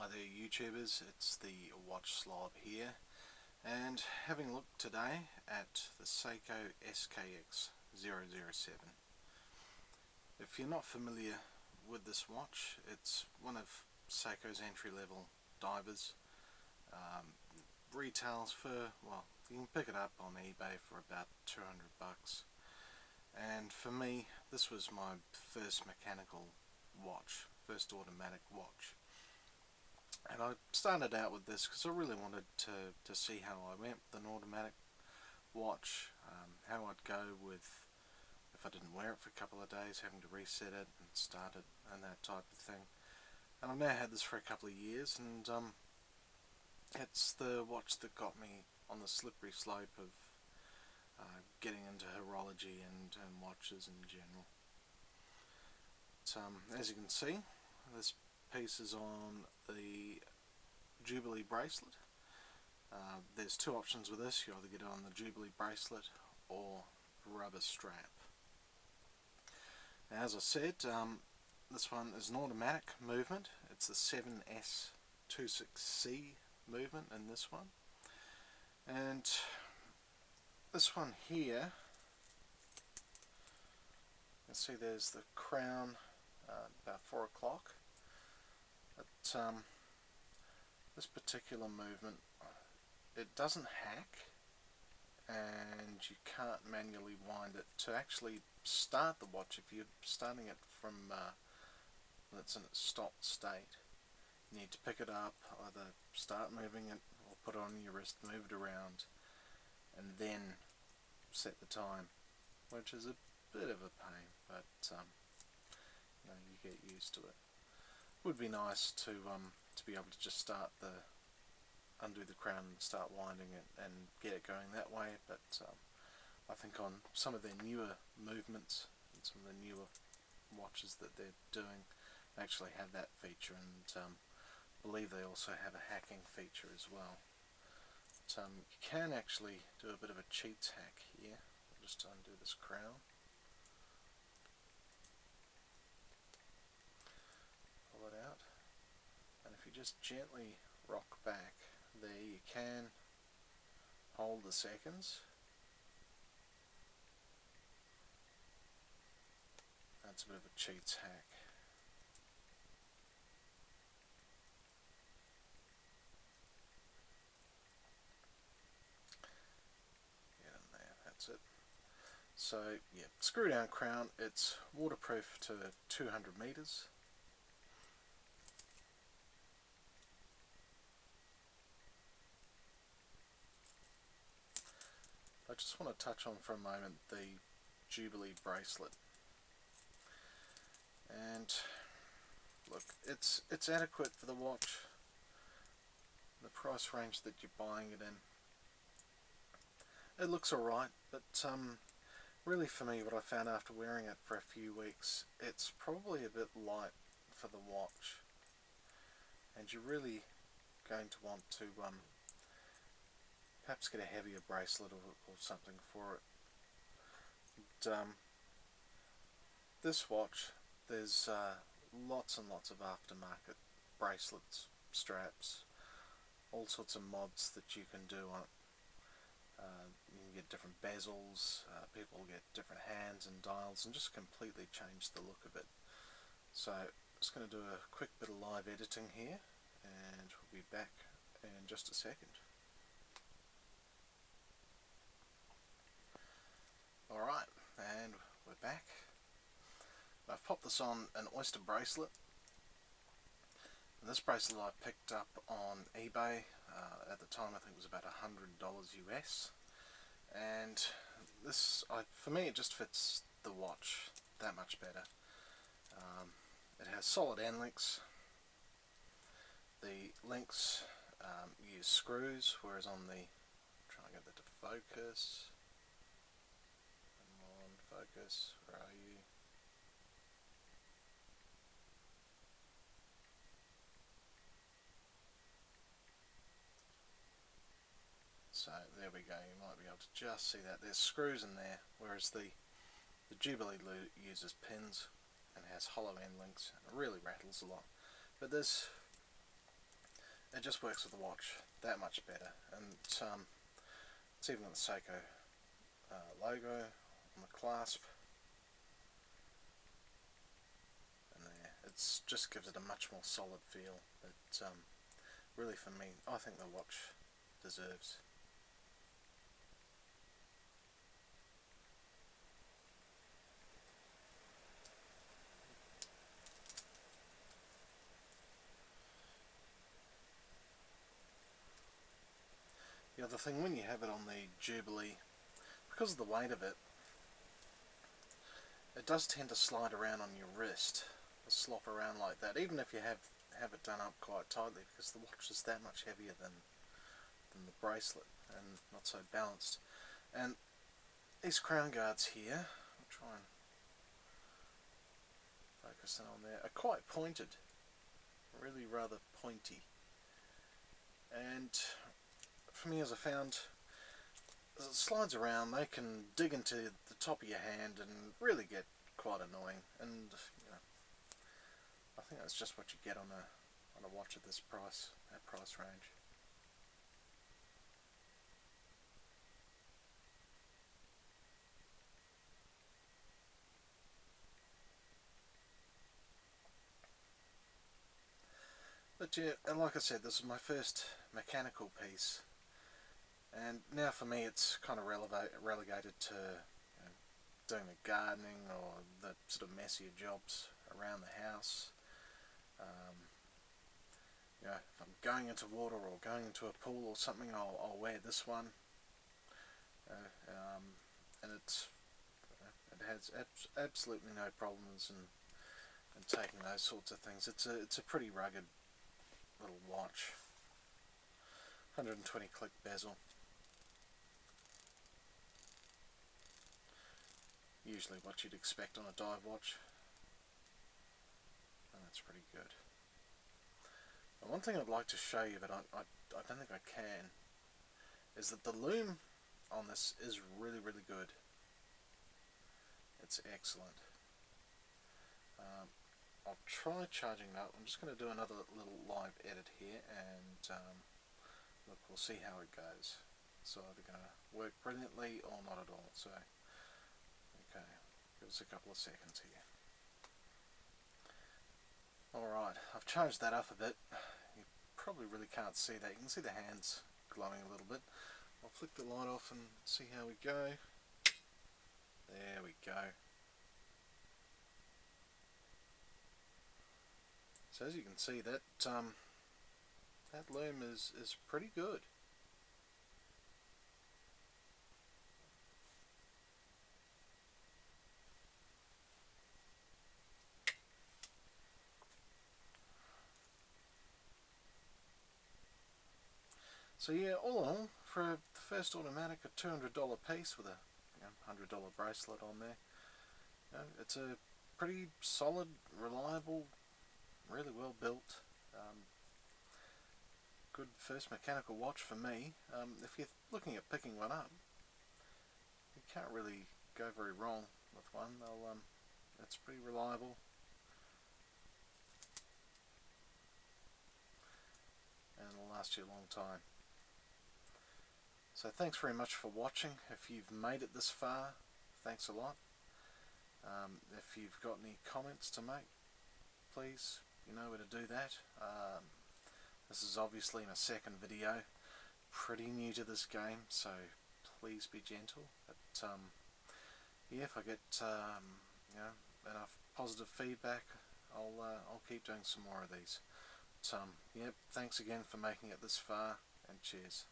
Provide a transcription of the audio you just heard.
there YouTubers, it's the Watch Slob here, and having looked today at the Seiko SKX007. If you're not familiar with this watch, it's one of Seiko's entry-level divers. Retails for, well, you can pick it up on eBay for about 200 bucks. And for me, this was my first mechanical watch, first automatic watch. And I started out with this because I really wanted to see how I went with an automatic watch, how I'd go with if I didn't wear it for a couple of days, having to reset it and start it and that type of thing. And I've now had this for a couple of years, and it's the watch that got me on the slippery slope of getting into horology and watches in general. As you can see, this piece is on the Jubilee bracelet. There's two options with this. You either get it on the Jubilee bracelet or rubber strap. Now, as I said, this one is an automatic movement. It's the 7S26C movement in this one. And this one here, you can see there's the crown about 4 o'clock. But this particular movement, it doesn't hack, and you can't manually wind it. To actually start the watch, if you're starting it from when it's in its stopped state, you need to pick it up, either start moving it or put it on your wrist, move it around, and then set the time, which is a bit of a pain, but you get used to it. Would be nice to be able to just undo the crown and start winding it and get it going that way, but I think on some of their newer movements and some of the newer watches that they're doing, they actually have that feature, and I believe they also have a hacking feature as well. But, you can actually do a bit of a cheats hack here. I'll just undo this crown. Pull it out, and if you just gently rock back there, you can hold the seconds. That's a bit of a cheats hack. Get in there, that's it. So yeah, screw down crown. It's waterproof to 200 meters. I just want to touch on for a moment the Jubilee bracelet. And look, it's adequate for the watch, the price range that you're buying it in. It looks alright, but really for me, what I found after wearing it for a few weeks, it's probably a bit light for the watch, and you're really going to want to perhaps get a heavier bracelet or something for it. But, this watch, there's lots and lots of aftermarket bracelets, straps, all sorts of mods that you can do on it. You can get different bezels, people get different hands and dials, and just completely change the look of it. So I'm just going to do a quick bit of live editing here, and we'll be back in just a second. Alright, and we're back. I've popped this on an oyster bracelet, and this bracelet I picked up on eBay. At the time I think it was about $100 US, and this, for me, it just fits the watch that much better. It has solid end links. The links use screws, whereas on the, try and get that to focus. Come on, focus, where are you? So there we go, you might be able to just see that. There's screws in there, whereas the Jubilee uses pins and has hollow end links, and it really rattles a lot. But this it just works with the watch that much better, and it's even got the Seiko logo on the clasp, and there, it just gives it a much more solid feel that really, for me, I think the watch deserves. The other thing, when you have it on the Jubilee, because of the weight of it, it does tend to slide around on your wrist, slop around like that, even if you have it done up quite tightly, because the watch is that much heavier than the bracelet and not so balanced. And these crown guards here, I'll try and focus in on there, are quite pointed, really rather pointy. And for me, as I found, as it slides around, they can dig into the top of your hand and really get quite annoying. And you know, I think that's just what you get on a watch at this price, that price range. But yeah, and like I said, this is my first mechanical piece, and now for me it's kind of relegated to doing the gardening or the sort of messier jobs around the house. If I'm going into water or going into a pool or something, I'll wear this one, and it has absolutely no problems in taking those sorts of things. It's a pretty rugged little watch. 120 click bezel. Usually what you'd expect on a dive watch, and that's pretty good. And one thing I'd like to show you, but I don't think I can, is that the loom on this is really good. It's excellent. I'll try charging it up. I'm just going to do another little live edit here, and look, we'll see how it goes. So either going to work brilliantly or not at all. So, okay, give us a couple of seconds here. Alright, I've charged that up a bit. You probably really can't see that. You can see the hands glowing a little bit. I'll flick the light off and see how we go. There we go. So as you can see, that that loom is pretty good. So yeah, all in all, for the first automatic, a $200 piece with a $100 bracelet on there, it's a pretty solid, reliable, really well built, good first mechanical watch for me. If you're looking at picking one up, you can't really go very wrong with one. It's pretty reliable. And it'll last you a long time. So thanks very much for watching. If you've made it this far, thanks a lot. If you've got any comments to make, please, you know where to do that. This is obviously my second video, pretty new to this game, so please be gentle. But yeah, if I get enough positive feedback, I'll keep doing some more of these. But yeah, thanks again for making it this far, and cheers.